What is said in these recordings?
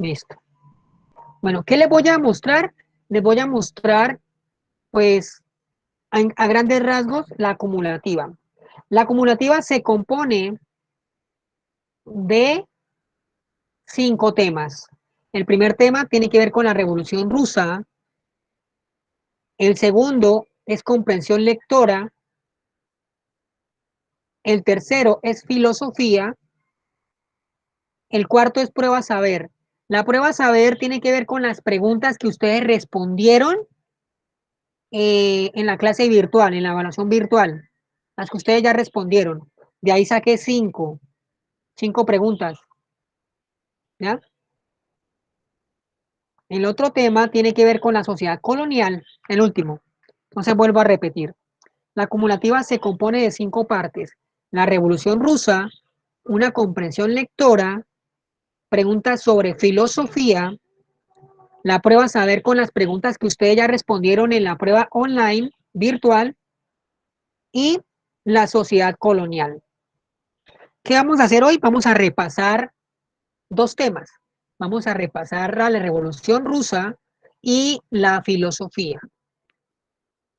Listo. Bueno, ¿qué les voy a mostrar? Les voy a mostrar, pues, a grandes rasgos, la acumulativa. La acumulativa se compone de 5 temas. El primer tema tiene que ver con la Revolución Rusa. El segundo es comprensión lectora. El tercero es filosofía. El cuarto es prueba saber. La prueba saber tiene que ver con las preguntas que ustedes respondieron en la clase virtual, en la evaluación virtual, las que ustedes ya respondieron. De ahí saqué 5 preguntas, ¿ya? El otro tema tiene que ver con la sociedad colonial, el último. Entonces vuelvo a repetir. La acumulativa se compone de 5 partes. La Revolución Rusa, una comprensión lectora, preguntas sobre filosofía, la prueba saber con las preguntas que ustedes ya respondieron en la prueba online, virtual, y la sociedad colonial. ¿Qué vamos a hacer hoy? Vamos a repasar 2 temas. Vamos a repasar la Revolución Rusa y la filosofía.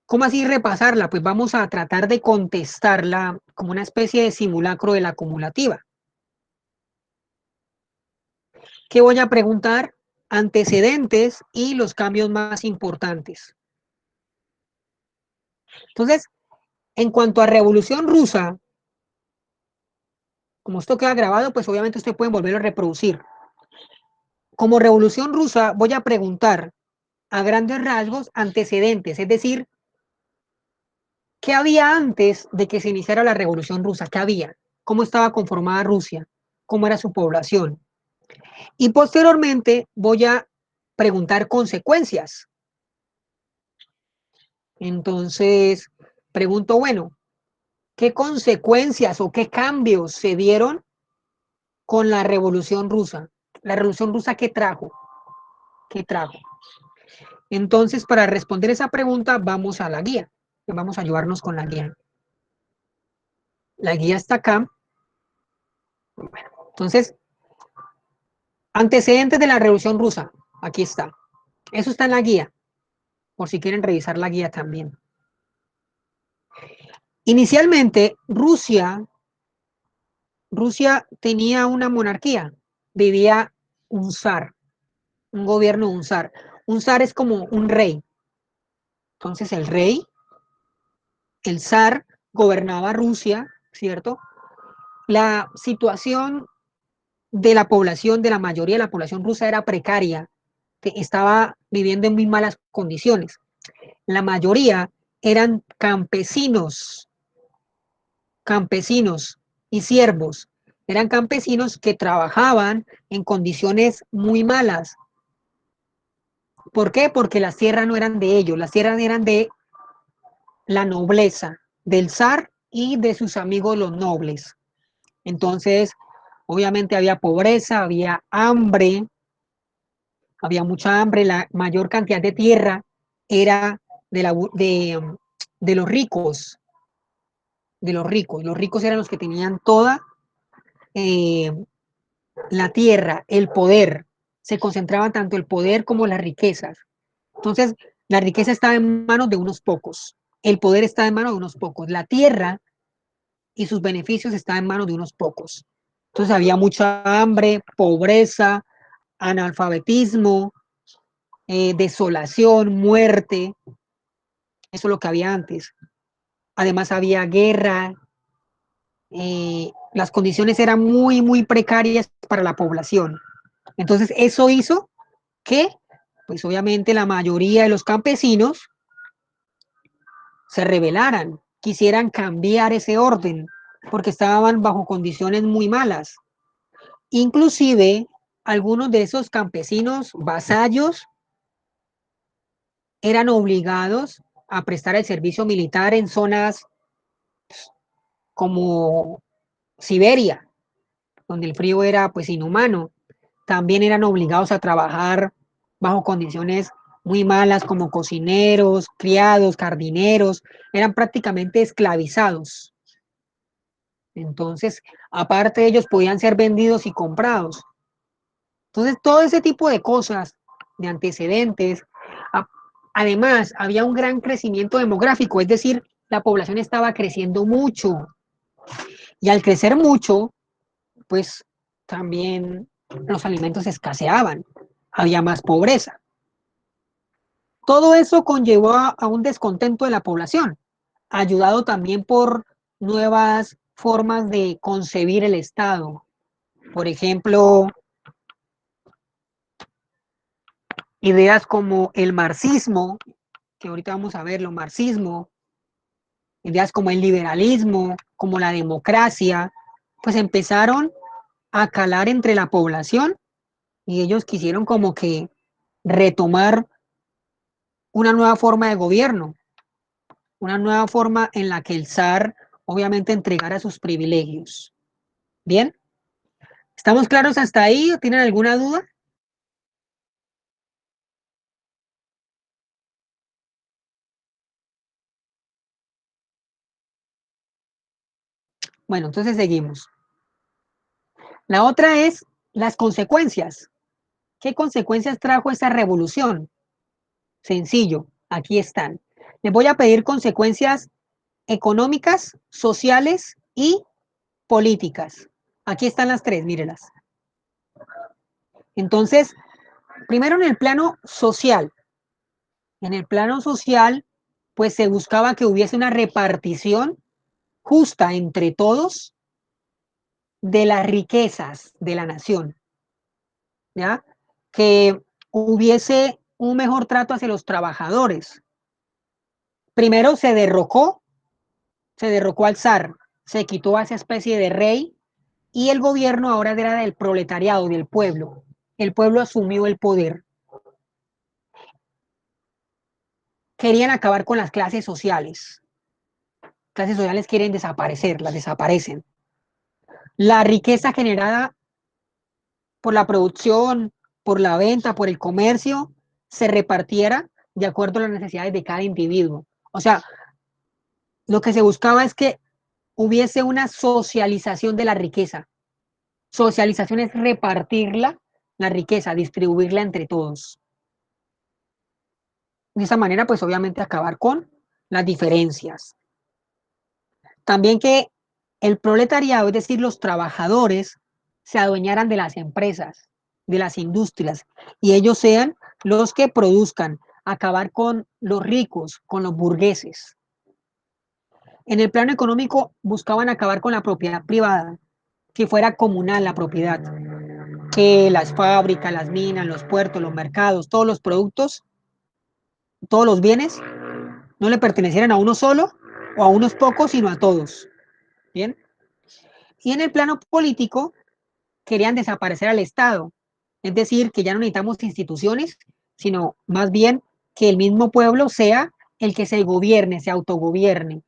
¿Cómo así repasarla? Pues vamos a tratar de contestarla como una especie de simulacro de la acumulativa. ¿Qué voy a preguntar? Antecedentes y los cambios más importantes. Entonces, en cuanto a Revolución Rusa, como esto queda grabado, pues obviamente ustedes pueden volverlo a reproducir. Como Revolución Rusa, voy a preguntar a grandes rasgos antecedentes, es decir, ¿qué había antes de que se iniciara la Revolución Rusa? ¿Qué había? ¿Cómo estaba conformada Rusia? ¿Cómo era su población? Y posteriormente voy a preguntar consecuencias. Entonces, pregunto, bueno, ¿qué consecuencias o qué cambios se dieron con la Revolución Rusa? ¿La Revolución Rusa qué trajo? ¿Qué trajo? Entonces, para responder esa pregunta, vamos a la guía. Vamos a ayudarnos con la guía. La guía está acá. Bueno, entonces, antecedentes de la Revolución Rusa. Aquí está. Eso está en la guía, por si quieren revisar la guía también. Inicialmente, Rusia tenía una monarquía. Vivía un zar, un gobierno de un zar. Un zar es como un rey. Entonces, el zar, gobernaba Rusia, ¿cierto? La situación de la población, de la mayoría de la población rusa era precaria, que estaba viviendo en muy malas condiciones. La mayoría eran campesinos y siervos. Eran campesinos que trabajaban en condiciones muy malas. ¿Por qué? Porque las tierras no eran de ellos, las tierras eran de la nobleza, del zar y de sus amigos los nobles. Entonces, obviamente había pobreza, había mucha hambre, la mayor cantidad de tierra era de los ricos, de los ricos. Los ricos eran los que tenían toda eh, la tierra, el poder. Se concentraban tanto el poder como las riquezas. Entonces, la riqueza estaba en manos de unos pocos. El poder está en manos de unos pocos. La tierra y sus beneficios están en manos de unos pocos. Entonces, había mucha hambre, pobreza, analfabetismo, desolación, muerte. Eso es lo que había antes. Además, había guerra. Las condiciones eran muy, muy precarias para la población. Entonces, eso hizo que, pues obviamente, la mayoría de los campesinos se rebelaran, quisieran cambiar ese orden, porque estaban bajo condiciones muy malas. Inclusive, algunos de esos campesinos vasallos eran obligados a prestar el servicio militar en zonas como Siberia, donde el frío era pues inhumano. También eran obligados a trabajar bajo condiciones muy malas como cocineros, criados, jardineros, eran prácticamente esclavizados. Entonces, aparte de ellos, podían ser vendidos y comprados. Entonces, todo ese tipo de cosas, de antecedentes, a- además, había un gran crecimiento demográfico, es decir, la población estaba creciendo mucho y al crecer mucho, pues también los alimentos escaseaban, había más pobreza. Todo eso conllevó a un descontento de la población, ayudado también por nuevas formas de concebir el Estado. Por ejemplo, ideas como el marxismo, que ahorita vamos a verlo, marxismo, ideas como el liberalismo, como la democracia, pues empezaron a calar entre la población y ellos quisieron como que retomar una nueva forma de gobierno, una nueva forma en la que el zar obviamente entregara sus privilegios. ¿Bien? ¿Estamos claros hasta ahí? ¿Tienen alguna duda? Bueno, entonces seguimos. La otra es las consecuencias. ¿Qué consecuencias trajo esa revolución? Sencillo, aquí están. Les voy a pedir consecuencias económicas, sociales y políticas. Aquí están las tres, mírelas. Entonces, primero en el plano social. En el plano social, pues se buscaba que hubiese una repartición justa entre todos de las riquezas de la nación, ¿ya? Que hubiese un mejor trato hacia los trabajadores. Primero se derrocó al zar, se quitó a esa especie de rey y el gobierno ahora era del proletariado, del pueblo. El pueblo asumió el poder. Querían acabar con las clases sociales. Clases sociales quieren desaparecer, las desaparecen. La riqueza generada por la producción, por la venta, por el comercio, se repartiera de acuerdo a las necesidades de cada individuo. O sea, lo que se buscaba es que hubiese una socialización de la riqueza. Socialización es repartirla, la riqueza, distribuirla entre todos. De esa manera, pues obviamente acabar con las diferencias. También que el proletariado, es decir, los trabajadores, se adueñaran de las empresas, de las industrias, y ellos sean los que produzcan, acabar con los ricos, con los burgueses. En el plano económico buscaban acabar con la propiedad privada, que fuera comunal la propiedad, que las fábricas, las minas, los puertos, los mercados, todos los productos, todos los bienes, no le pertenecieran a uno solo o a unos pocos, sino a todos. Bien. Y en el plano político, querían desaparecer al Estado, es decir, que ya no necesitamos instituciones, sino más bien que el mismo pueblo sea el que se gobierne, se autogobierne.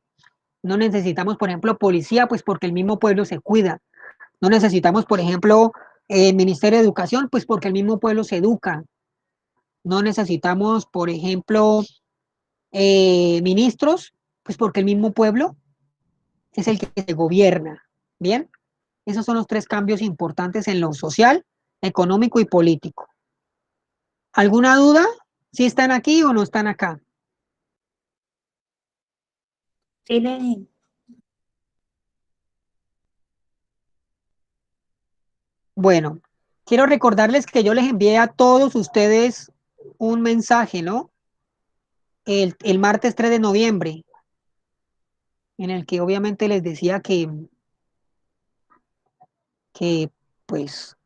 No necesitamos, por ejemplo, policía, pues porque el mismo pueblo se cuida. No necesitamos, por ejemplo, Ministerio de Educación, pues porque el mismo pueblo se educa. No necesitamos, por ejemplo, ministros, pues porque el mismo pueblo es el que se gobierna. Bien, esos son los tres cambios importantes en lo social, económico y político. ¿Alguna duda? ¿Si están aquí o no están acá? Sí, Lenin. Bueno, quiero recordarles que yo les envié a todos ustedes un mensaje, ¿no? El martes 3 de noviembre, en el que obviamente les decía que pues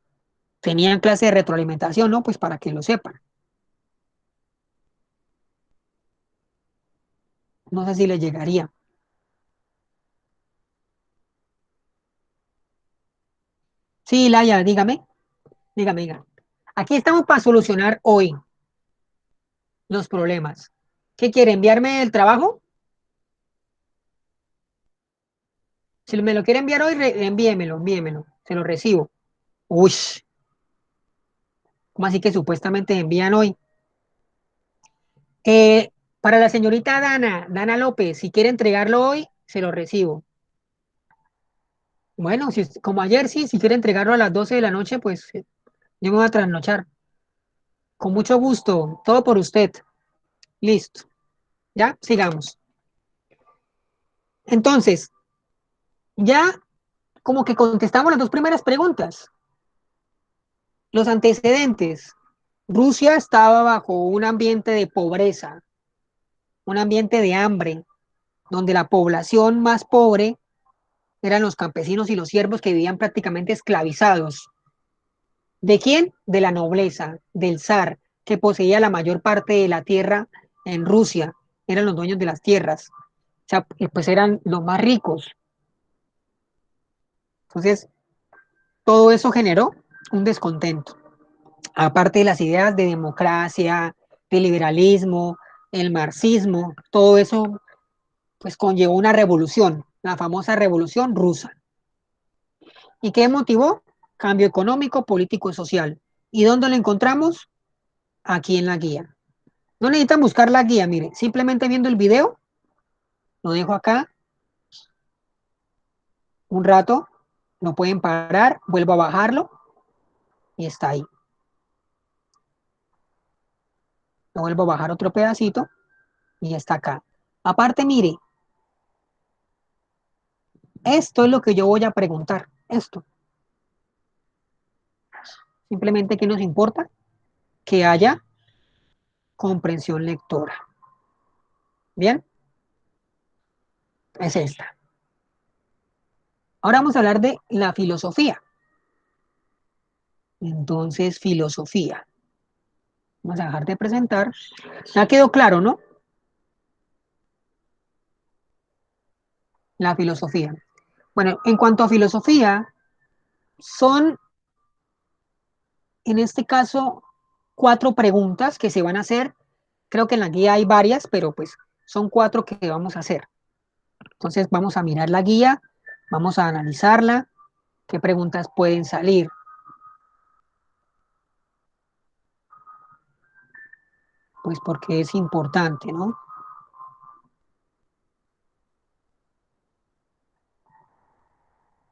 tenían clase de retroalimentación, ¿no? Pues para que lo sepan. No sé si les llegaría. Sí, Laia, dígame, dígame. Aquí estamos para solucionar hoy los problemas. ¿Qué quiere? ¿Enviarme el trabajo? Si me lo quiere enviar hoy, envíemelo, se lo recibo. Uy, ¿cómo así que supuestamente envían hoy? Para la señorita Dana López, si quiere entregarlo hoy, se lo recibo. Bueno, si, como ayer sí, si quiere entregarlo a las 12 de la noche, pues Yo me voy a trasnochar. Con mucho gusto, todo por usted. Listo. Ya, sigamos. Entonces, ya como que contestamos las dos primeras preguntas. Los antecedentes. Rusia estaba bajo un ambiente de pobreza, un ambiente de hambre, donde la población más pobre eran los campesinos y los siervos que vivían prácticamente esclavizados. ¿De quién? De la nobleza, del zar, que poseía la mayor parte de la tierra en Rusia. Eran los dueños de las tierras. O sea, pues eran los más ricos. Entonces, todo eso generó un descontento. Aparte de las ideas de democracia, de liberalismo, el marxismo, todo eso pues conllevó una revolución, la famosa revolución rusa. ¿Y qué motivó? Cambio económico, político y social. ¿Y dónde lo encontramos? Aquí en la guía. No necesitan buscar la guía, mire, simplemente viendo el video, lo dejo acá un rato, lo pueden parar, vuelvo a bajarlo y está ahí. Lo vuelvo a bajar otro pedacito y está acá. Aparte, mire, esto es lo que yo voy a preguntar. Esto. Simplemente que nos importa que haya comprensión lectora. Bien, es esta. Ahora vamos a hablar de la filosofía. Entonces, filosofía. Vamos a dejar de presentar. Ya quedó claro, ¿no? La filosofía. Bueno, en cuanto a filosofía, son, en este caso, 4 preguntas que se van a hacer. Creo que en la guía hay varias, pero pues son 4 que vamos a hacer. Entonces, vamos a mirar la guía, vamos a analizarla, qué preguntas pueden salir. Pues porque es importante, ¿no?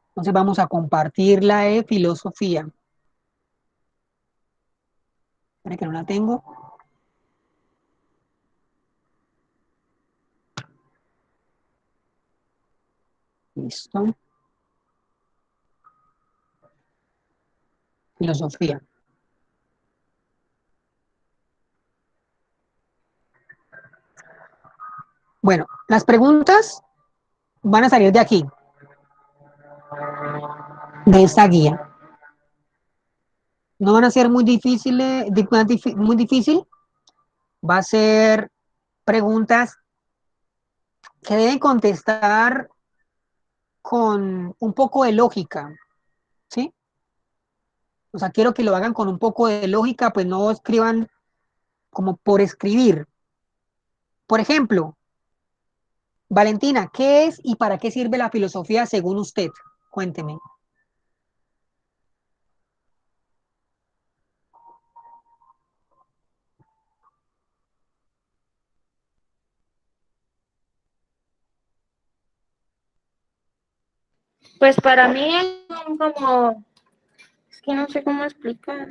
Entonces vamos a compartir la de filosofía. Espera que no la tengo. Listo. Filosofía. Bueno, las preguntas van a salir de aquí, de esta guía. No van a ser muy difíciles, muy difícil. Va a ser preguntas que deben contestar con un poco de lógica, ¿sí? O sea, quiero que lo hagan con un poco de lógica, pues no escriban como por escribir. Por ejemplo, Valentina, ¿qué es y para qué sirve la filosofía según usted? Cuénteme. Pues para mí es como, es que no sé cómo explicar.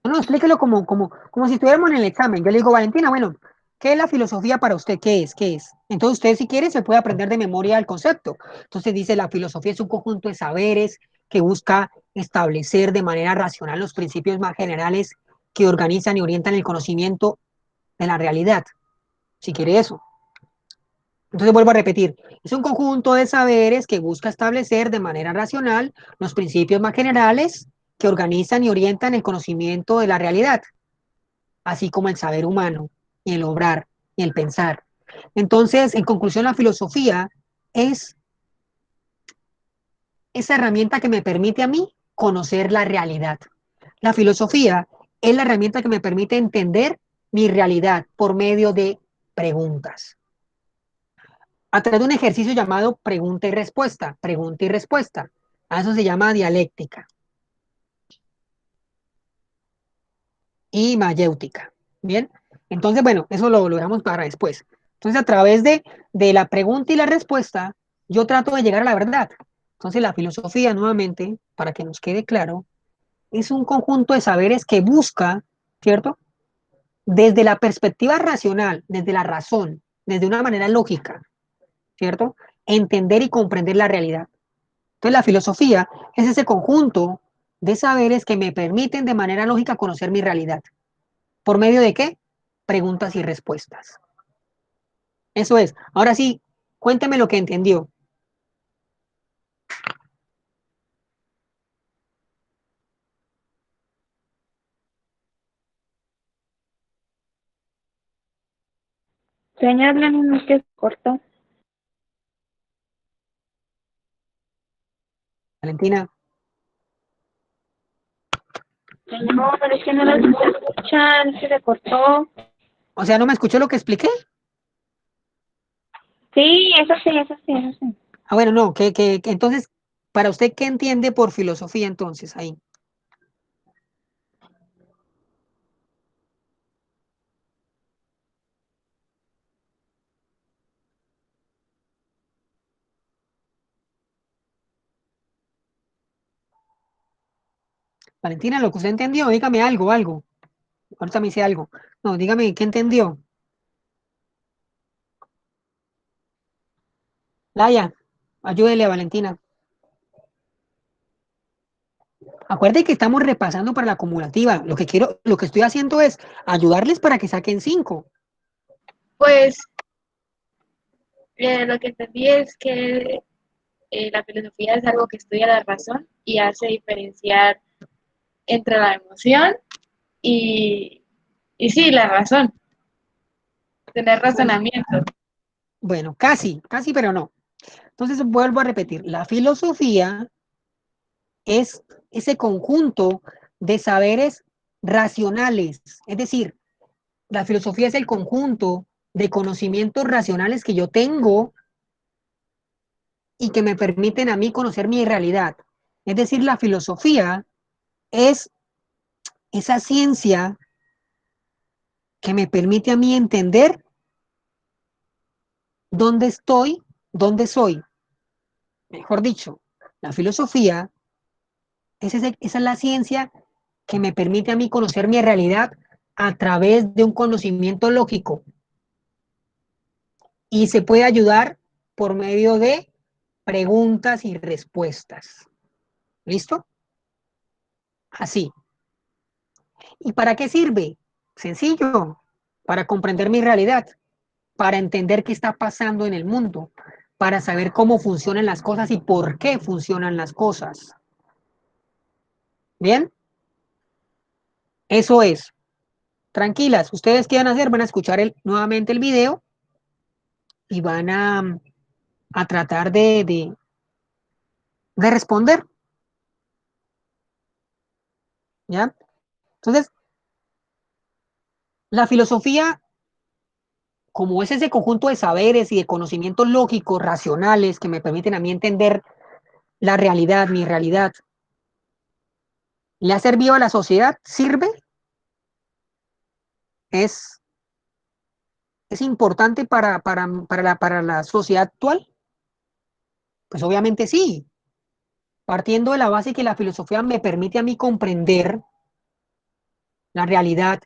No, explíquelo como si estuviéramos en el examen. Yo le digo, Valentina, bueno, ¿qué es la filosofía para usted? ¿Qué es? ¿Qué es? Entonces usted, si quiere, se puede aprender de memoria el concepto. Entonces dice, la filosofía es un conjunto de saberes que busca establecer de manera racional los principios más generales que organizan y orientan el conocimiento de la realidad. Si quiere eso. Entonces vuelvo a repetir, es un conjunto de saberes que busca establecer de manera racional los principios más generales que organizan y orientan el conocimiento de la realidad, así como el saber humano y el obrar y el pensar. Entonces, en conclusión, la filosofía es esa herramienta que me permite a mí conocer la realidad. La filosofía es la herramienta que me permite entender mi realidad por medio de preguntas. A través de un ejercicio llamado pregunta y respuesta, pregunta y respuesta. A eso se llama dialéctica y mayéutica. Bien, entonces, bueno, eso lo dejamos para después. Entonces, a través de la pregunta y la respuesta, yo trato de llegar a la verdad. Entonces, la filosofía, nuevamente, para que nos quede claro, es un conjunto de saberes que busca, ¿cierto? Desde la perspectiva racional, desde la razón, desde una manera lógica, ¿cierto? Entender y comprender la realidad. Entonces, la filosofía es ese conjunto de saberes que me permiten de manera lógica conocer mi realidad. ¿Por medio de qué? Preguntas y respuestas. Eso es. Ahora sí, cuénteme lo que entendió. Señor Lenin, es que se cortó. Valentina. No, pero es que no lo escuchan, es que se cortó. O sea, ¿no me escuchó lo que expliqué? Sí, eso sí, eso sí, eso sí. Ah, bueno, no, entonces, para usted, ¿qué entiende por filosofía entonces ahí? Valentina, lo que usted entendió, dígame algo. Ahorita me dice algo. No, dígame, ¿qué entendió? Laia, ayúdele a Valentina. Acuerde que estamos repasando para la acumulativa. Lo que estoy haciendo es ayudarles para que saquen 5. Pues lo que entendí es que la filosofía es algo que estudia la razón y hace diferenciar entre la emoción y, y sí, la razón, tener Bueno, razonamiento. bueno, casi, pero no. Entonces vuelvo a repetir, la filosofía es ese conjunto de saberes racionales, es decir, la filosofía es el conjunto de conocimientos racionales que yo tengo y que me permiten a mí conocer mi realidad. Es decir, la filosofía es esa ciencia que me permite a mí entender dónde estoy, dónde soy. Mejor dicho, la filosofía esa es la ciencia que me permite a mí conocer mi realidad a través de un conocimiento lógico y se puede ayudar por medio de preguntas y respuestas. ¿Listo? Así. ¿Y para qué sirve? Sencillo, para comprender mi realidad, para entender qué está pasando en el mundo, para saber cómo funcionan las cosas y por qué funcionan las cosas. ¿Bien? Eso es. Tranquilas, ustedes qué van a hacer, van a escuchar nuevamente el video y van a tratar de responder, ¿ya? Entonces, la filosofía, como es ese conjunto de saberes y de conocimientos lógicos, racionales, que me permiten a mí entender la realidad, mi realidad, ¿le ha servido a la sociedad? ¿Sirve? ¿Es, es importante para la sociedad actual? Pues obviamente sí, partiendo de la base que la filosofía me permite a mí comprender la realidad,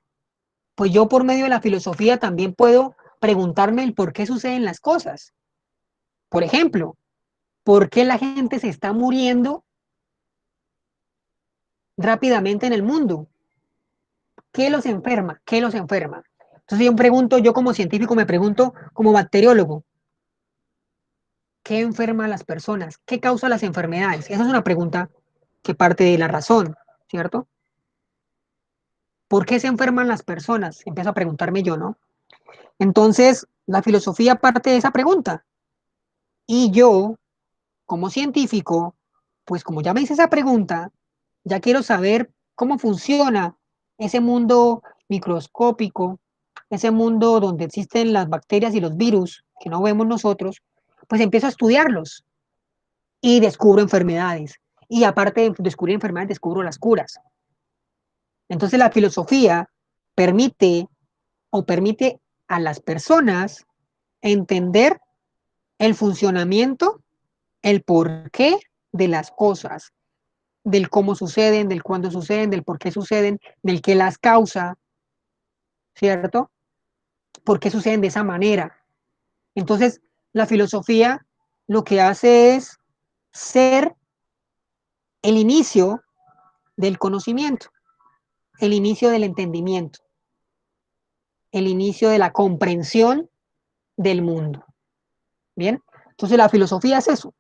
pues yo por medio de la filosofía también puedo preguntarme el por qué suceden las cosas. Por ejemplo, ¿por qué la gente se está muriendo rápidamente en el mundo? ¿Qué los enferma? ¿Qué los enferma? Entonces yo pregunto, yo como científico me pregunto, como bacteriólogo, ¿qué enferma a las personas? ¿Qué causa las enfermedades? Esa es una pregunta que parte de la razón, ¿cierto? ¿Por qué se enferman las personas? Empiezo a preguntarme yo, ¿no? Entonces, la filosofía parte de esa pregunta. Y yo, como científico, pues como ya me hice esa pregunta, ya quiero saber cómo funciona ese mundo microscópico, ese mundo donde existen las bacterias y los virus que no vemos nosotros, pues empiezo a estudiarlos y descubro enfermedades. Y aparte de descubrir enfermedades, descubro las curas. Entonces la filosofía permite o permite a las personas entender el funcionamiento, el porqué de las cosas, del cómo suceden, del cuándo suceden, del por qué suceden, del qué las causa, ¿cierto? ¿Por qué suceden de esa manera? Entonces, la filosofía lo que hace es ser el inicio del conocimiento, el inicio del entendimiento, el inicio de la comprensión del mundo. Bien, entonces la filosofía es eso,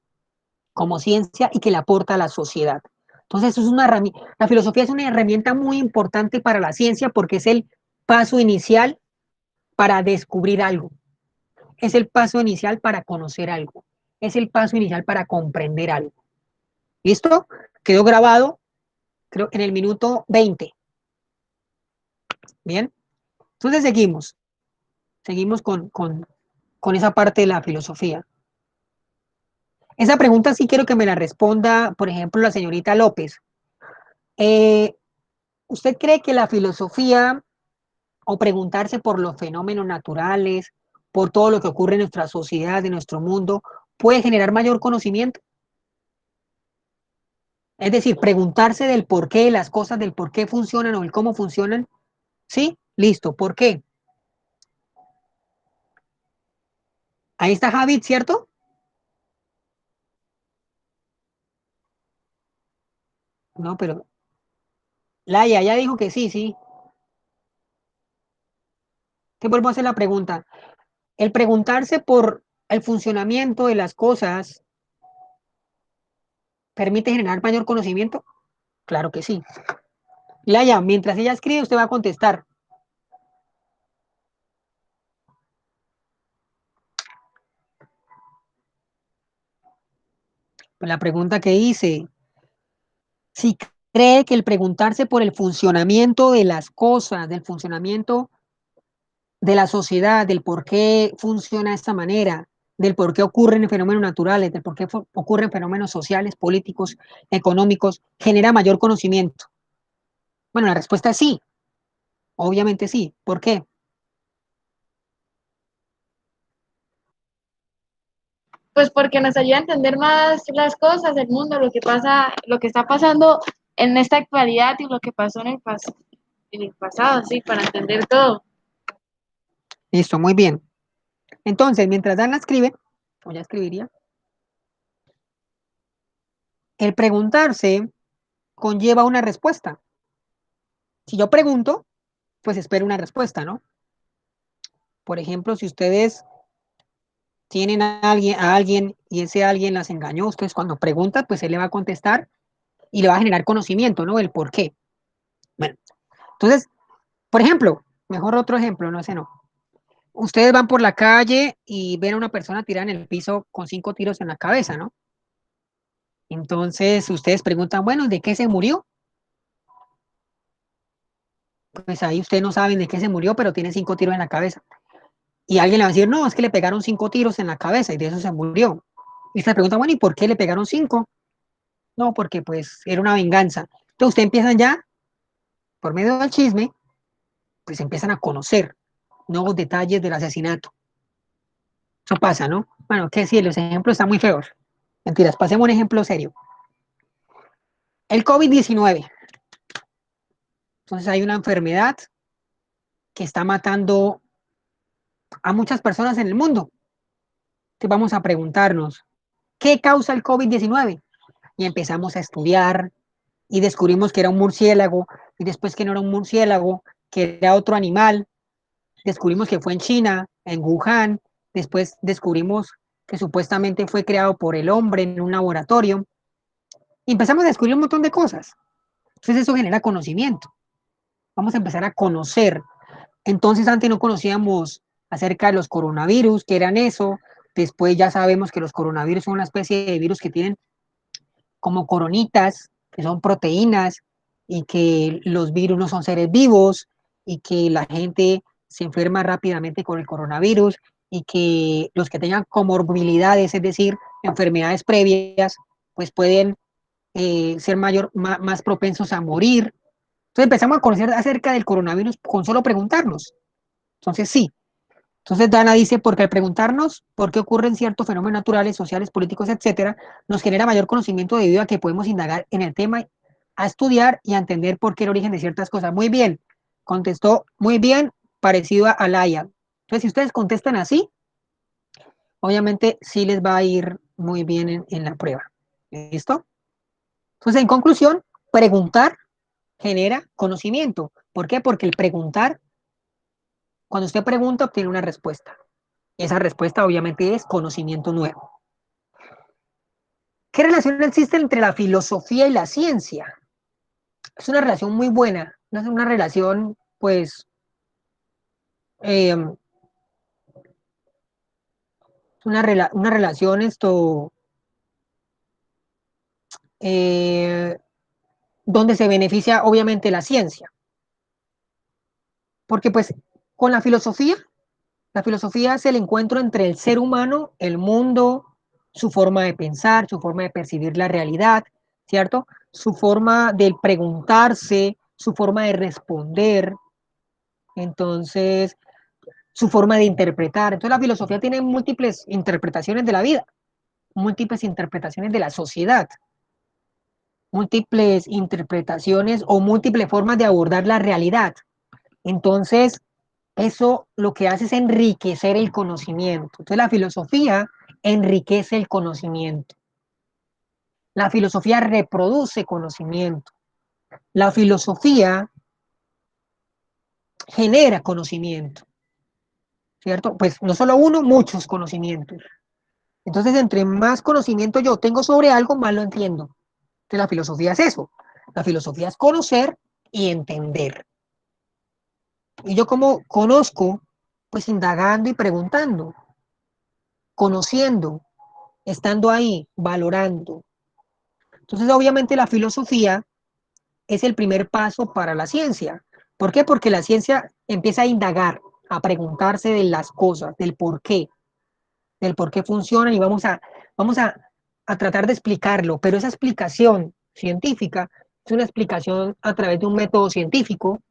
como ciencia y que le aporta a la sociedad. Entonces, eso es una herramienta, la filosofía es una herramienta muy importante para la ciencia porque es el paso inicial para descubrir algo, es el paso inicial para conocer algo, es el paso inicial para comprender algo. ¿Listo? Quedó grabado, creo, en el minuto 20. Bien, entonces seguimos con esa parte de la filosofía. Esa pregunta sí quiero que me la responda, por ejemplo, la señorita López. Eh, ¿Usted cree que la filosofía o preguntarse por los fenómenos naturales, por todo lo que ocurre en nuestra sociedad, en nuestro mundo, puede generar mayor conocimiento? Es decir, preguntarse del por qué las cosas, del por qué funcionan o el cómo funcionan. Sí, listo, ¿por qué? Ahí está Javid, ¿cierto? No, pero Laia ya dijo que sí, sí. Te vuelvo a hacer la pregunta. El preguntarse por el funcionamiento de las cosas permite generar mayor conocimiento. Claro que sí. Laia, mientras ella escribe, usted va a contestar. Pues la pregunta que hice, si cree que el preguntarse por el funcionamiento de las cosas, del funcionamiento de la sociedad, del por qué funciona de esta manera, del por qué ocurren fenómenos naturales, del por qué ocurren fenómenos sociales, políticos, económicos, genera mayor conocimiento. Bueno, la respuesta es sí, obviamente sí. ¿Por qué? Pues porque nos ayuda a entender más las cosas, el mundo, lo que pasa, lo que está pasando en esta actualidad y lo que pasó en el pasado, sí, para entender todo. Listo, muy bien. Entonces, mientras Dana escribe, o ya escribiría, el preguntarse conlleva una respuesta. Si yo pregunto, pues espero una respuesta, ¿no? Por ejemplo, si ustedes tienen a alguien y ese alguien las engañó, ustedes cuando preguntan, pues él le va a contestar y le va a generar conocimiento, ¿no? El por qué. Bueno, entonces, por ejemplo, mejor otro ejemplo, no sé, no. Ustedes van por la calle y ven a una persona tirada en el piso con 5 tiros en la cabeza, ¿no? Entonces, ustedes preguntan, bueno, ¿de qué se murió? Pues ahí ustedes no saben de qué se murió, pero tiene 5 tiros en la cabeza. Y alguien le va a decir, no, es que le pegaron 5 tiros en la cabeza y de eso se murió. Y usted pregunta, bueno, ¿y por qué le pegaron 5? No, porque pues era una venganza. Entonces ustedes empiezan ya, por medio del chisme, pues empiezan a conocer nuevos detalles del asesinato. Eso pasa, ¿no? Bueno, qué decir, los ejemplos están muy feos. Mentiras, pasemos a un ejemplo serio. El COVID-19. Entonces hay una enfermedad que está matando a muchas personas en el mundo. Entonces vamos a preguntarnos, ¿qué causa el COVID-19? Y empezamos a estudiar y descubrimos que era un murciélago y después que no era un murciélago, que era otro animal. Descubrimos que fue en China, en Wuhan. Después descubrimos que supuestamente fue creado por el hombre en un laboratorio. Y empezamos a descubrir un montón de cosas. Entonces eso genera conocimiento. Vamos a empezar a conocer. Entonces antes no conocíamos acerca de los coronavirus, que eran eso. Después ya sabemos que los coronavirus son una especie de virus que tienen como coronitas, que son proteínas, y que los virus no son seres vivos, y que la gente se enferma rápidamente con el coronavirus, y que los que tengan comorbilidades, es decir, enfermedades previas, pues pueden ser más propensos a morir. Entonces empezamos a conocer acerca del coronavirus con solo preguntarnos. Entonces sí. Entonces Dana dice, porque al preguntarnos por qué ocurren ciertos fenómenos naturales, sociales, políticos, etcétera, nos genera mayor conocimiento debido a que podemos indagar en el tema a estudiar y a entender por qué el origen de ciertas cosas. Muy bien, contestó muy bien, parecido a Laia. Entonces, si ustedes contestan así, obviamente sí les va a ir muy bien en la prueba. ¿Listo? Entonces, en conclusión, preguntar genera conocimiento. ¿Por qué? Porque el preguntar, cuando usted pregunta, obtiene una respuesta. Esa respuesta obviamente es conocimiento nuevo. ¿Qué relación existe entre la filosofía y la ciencia? Es una relación muy buena, una relación, pues, eh, una relación eh, donde se beneficia obviamente la ciencia. Porque pues con la filosofía es el encuentro entre el ser humano, el mundo, su forma de pensar, su forma de percibir la realidad, ¿cierto? Su forma de preguntarse, su forma de responder, entonces, su forma de interpretar. Entonces, la filosofía tiene múltiples interpretaciones de la vida, múltiples interpretaciones de la sociedad, múltiples interpretaciones o múltiples formas de abordar la realidad. Entonces, eso lo que hace es enriquecer el conocimiento. Entonces la filosofía enriquece el conocimiento. La filosofía reproduce conocimiento. La filosofía genera conocimiento, ¿cierto? Pues no solo uno, muchos conocimientos. Entonces, entre más conocimiento yo tengo sobre algo, más lo entiendo. Entonces, la filosofía es eso. La filosofía es conocer y entender. Y yo como conozco, pues indagando y preguntando, conociendo, estando ahí, valorando. Entonces, obviamente la filosofía es el primer paso para la ciencia. ¿Por qué? Porque la ciencia empieza a indagar, a preguntarse de las cosas, del por qué funcionan y vamos a tratar de explicarlo, pero esa explicación científica es una explicación a través de un método científico,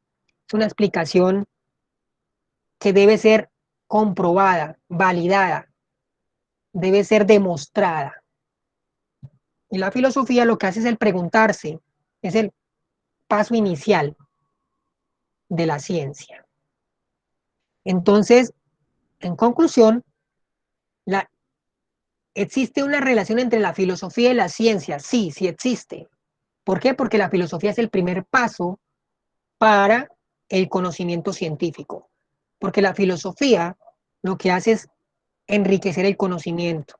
es una explicación que debe ser comprobada, validada, debe ser demostrada. Y la filosofía lo que hace es el preguntarse, es el paso inicial de la ciencia. Entonces, en conclusión, la, ¿existe una relación entre la filosofía y la ciencia? Sí, sí existe. ¿Por qué? Porque la filosofía es el primer paso para el conocimiento científico. Porque la filosofía lo que hace es enriquecer el conocimiento.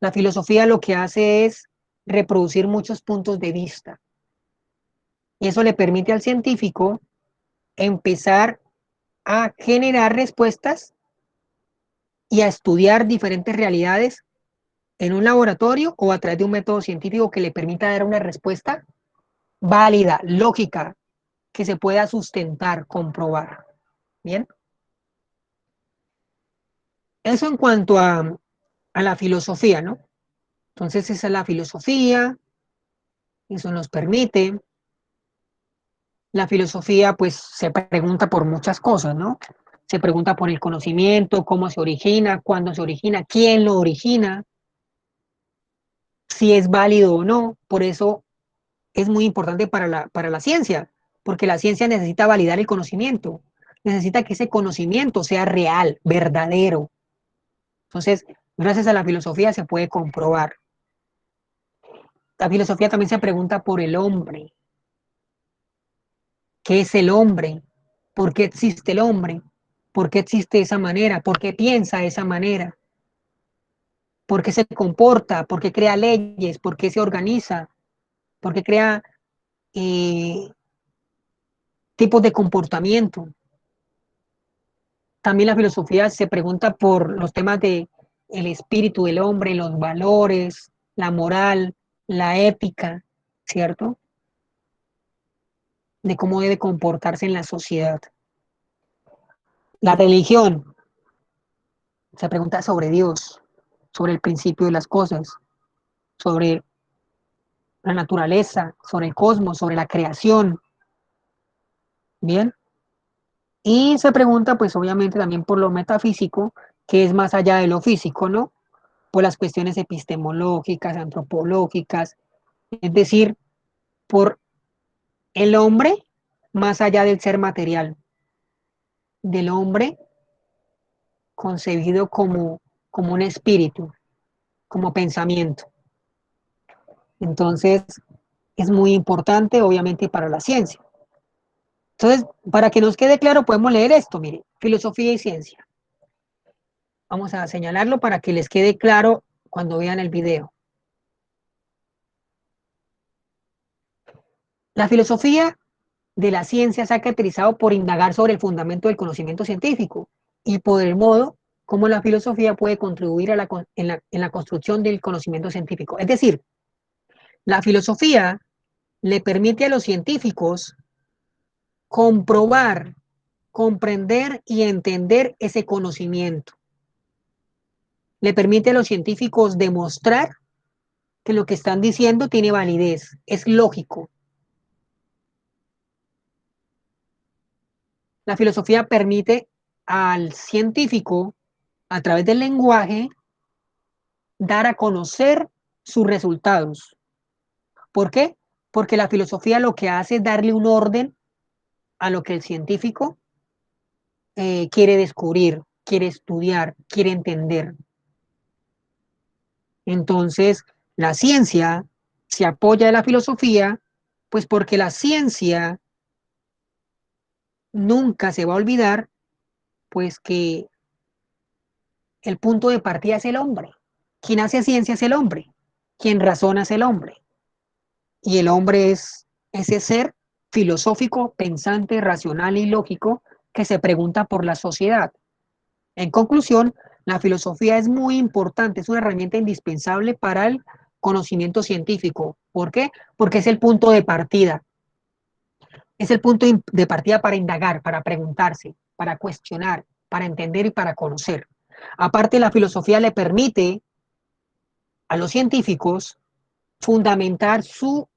La filosofía lo que hace es reproducir muchos puntos de vista. Y eso le permite al científico empezar a generar respuestas y a estudiar diferentes realidades en un laboratorio o a través de un método científico que le permita dar una respuesta válida, lógica, que se pueda sustentar, comprobar. Bien, eso en cuanto a la filosofía, ¿no? Entonces esa es la filosofía, eso nos permite. La filosofía pues se pregunta por muchas cosas, ¿no? Se pregunta por el conocimiento, cómo se origina, cuándo se origina, quién lo origina, si es válido o no. Por eso es muy importante para la ciencia, porque la ciencia necesita validar el conocimiento, necesita que ese conocimiento sea real, verdadero. Entonces, gracias a la filosofía se puede comprobar. La filosofía también se pregunta por el hombre. ¿Qué es el hombre? ¿Por qué existe el hombre? ¿Por qué existe de esa manera? ¿Por qué piensa de esa manera? ¿Por qué se comporta? ¿Por qué crea leyes? ¿Por qué se organiza? ¿Por qué crea eh, tipos de comportamiento? También la filosofía se pregunta por los temas de el espíritu del hombre, los valores, la moral, la ética, ¿cierto? De cómo debe comportarse en la sociedad. La religión se pregunta sobre Dios, sobre el principio de las cosas, sobre la naturaleza, sobre el cosmos, sobre la creación, ¿bien? Y se pregunta, pues obviamente también por lo metafísico, que es más allá de lo físico, ¿no? Por las cuestiones epistemológicas, antropológicas, es decir, por el hombre más allá del ser material, del hombre concebido como un espíritu, como pensamiento. Entonces, es muy importante, obviamente, para la ciencia. Entonces, para que nos quede claro, podemos leer esto, mire, filosofía y ciencia. Vamos a señalarlo para que les quede claro cuando vean el video. La filosofía de la ciencia se ha caracterizado por indagar sobre el fundamento del conocimiento científico y por el modo como la filosofía puede contribuir en la construcción del conocimiento científico. Es decir, la filosofía le permite a los científicos comprobar, comprender y entender ese conocimiento. Le permite a los científicos demostrar que lo que están diciendo tiene validez, es lógico. La filosofía permite al científico, a través del lenguaje, dar a conocer sus resultados. ¿Por qué? Porque la filosofía lo que hace es darle un orden a lo que el científico quiere descubrir, quiere estudiar, quiere entender. Entonces, la ciencia se apoya de la filosofía, pues porque la ciencia nunca se va a olvidar, pues que el punto de partida es el hombre. Quien hace ciencia es el hombre. Quien razona es el hombre. Y el hombre es ese ser filosófico, pensante, racional y lógico que se pregunta por la sociedad. En conclusión, la filosofía es muy importante, es una herramienta indispensable para el conocimiento científico. ¿Por qué? Porque es el punto de partida. Es el punto de partida para indagar, para preguntarse, para cuestionar, para entender y para conocer. Aparte, la filosofía le permite a los científicos fundamentar su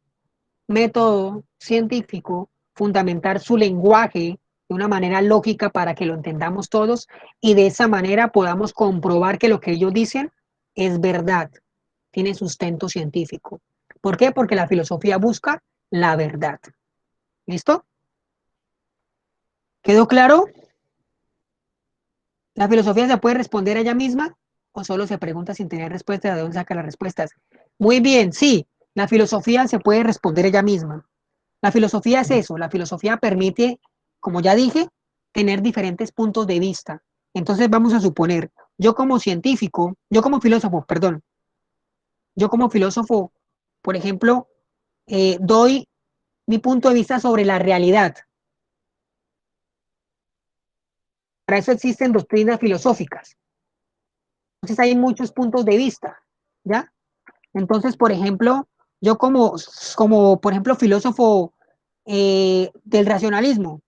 método científico, fundamentar su lenguaje de una manera lógica para que lo entendamos todos y de esa manera podamos comprobar que lo que ellos dicen es verdad, tiene sustento científico. ¿Por qué? Porque la filosofía busca la verdad. ¿Listo? ¿Quedó claro? ¿La filosofía se puede responder a ella misma o solo se pregunta sin tener respuesta? ¿De dónde saca las respuestas? Muy bien, sí, la filosofía se puede responder ella misma. La filosofía es eso, la filosofía permite, como ya dije, tener diferentes puntos de vista. Entonces vamos a suponer, yo como científico, yo como filósofo, perdón, yo como filósofo, por ejemplo, doy mi punto de vista sobre la realidad. Para eso existen doctrinas filosóficas. Entonces hay muchos puntos de vista, ¿ya? Entonces, por ejemplo, yo como por ejemplo, filósofo del racionalismo,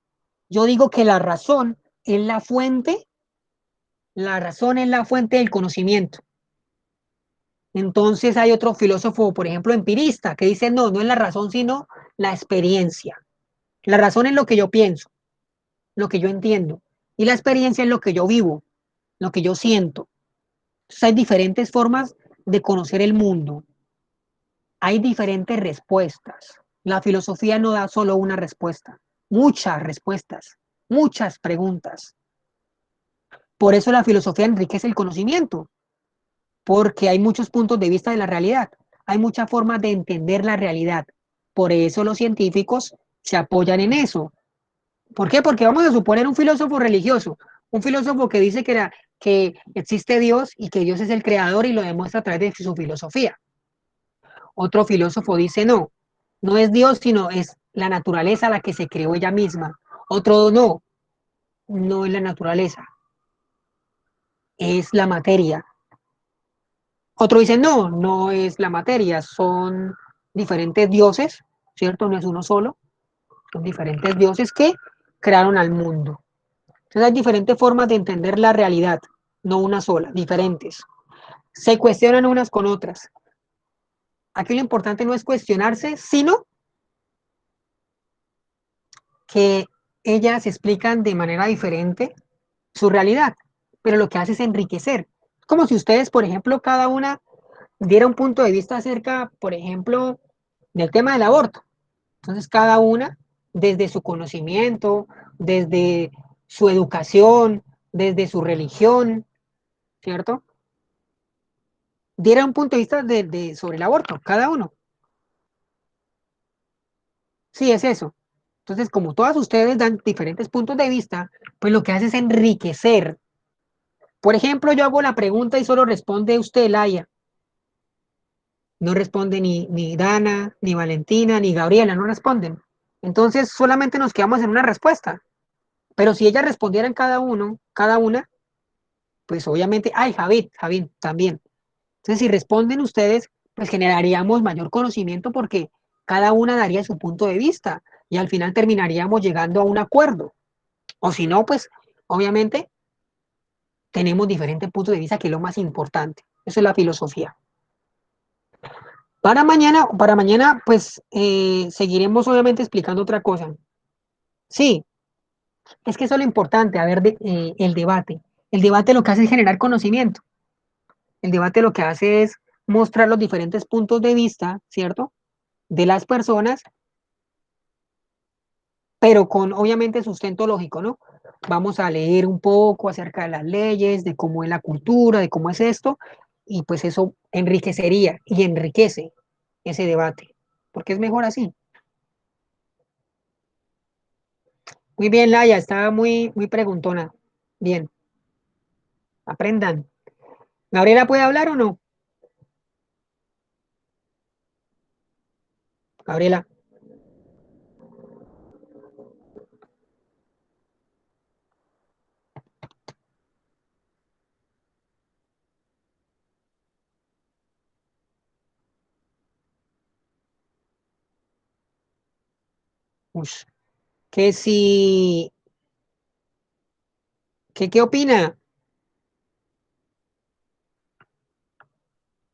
yo digo que es la razón es la fuente del conocimiento. Entonces hay otro filósofo, por ejemplo, empirista, que dice, no, no es la razón, sino la experiencia. La razón es lo que yo pienso, lo que yo entiendo, y la experiencia es lo que yo vivo, lo que yo siento. Entonces hay diferentes formas de conocer el mundo. Hay diferentes respuestas. La filosofía no da solo una respuesta, muchas respuestas, muchas preguntas. Por eso la filosofía enriquece el conocimiento, porque hay muchos puntos de vista de la realidad, hay muchas formas de entender la realidad. Por eso los científicos se apoyan en eso. ¿Por qué? Porque vamos a suponer un filósofo religioso, un filósofo que dice que existe Dios y que Dios es el creador y lo demuestra a través de su filosofía. Otro filósofo dice no, no es Dios, sino es la naturaleza la que se creó ella misma. Otro no, no es la naturaleza, es la materia. Otro dice, no, no es la materia, son diferentes dioses, ¿cierto? No es uno solo, son diferentes dioses que crearon al mundo. Entonces hay diferentes formas de entender la realidad, no una sola, diferentes. Se cuestionan unas con otras. Aquí lo importante no es cuestionarse, sino que ellas explican de manera diferente su realidad, pero lo que hace es enriquecer. Como si ustedes, por ejemplo, cada una diera un punto de vista acerca, por ejemplo, del tema del aborto. Entonces, cada una, desde su conocimiento, desde su educación, desde su religión, ¿cierto? Diera un punto de vista sobre el aborto, cada uno. Sí, es eso. Entonces, como todas ustedes dan diferentes puntos de vista, pues lo que hace es enriquecer. Por ejemplo, yo hago la pregunta y solo responde usted, Laia. No responde ni Dana, ni Valentina, ni Gabriela, no responden. Entonces, solamente nos quedamos en una respuesta. Pero si ellas respondieran cada uno, cada una, pues obviamente, ay, Javid también. Entonces, si responden ustedes, pues generaríamos mayor conocimiento porque cada una daría su punto de vista y al final terminaríamos llegando a un acuerdo. O si no, pues obviamente tenemos diferentes puntos de vista, que es lo más importante. Eso es la filosofía. Para mañana, pues seguiremos obviamente explicando otra cosa. Sí, es que eso es lo importante, a ver, el debate. El debate lo que hace es generar conocimiento. El debate lo que hace es mostrar los diferentes puntos de vista, ¿cierto? De las personas, pero con obviamente sustento lógico, ¿no? Vamos a leer un poco acerca de las leyes, de cómo es la cultura, de cómo es esto, y pues eso enriquecería y enriquece ese debate, porque es mejor así. Muy bien, Laia, estaba muy preguntona. Bien, aprendan. ¿Gabriela puede hablar o no? Gabriela, ush, que si, ¿qué opina?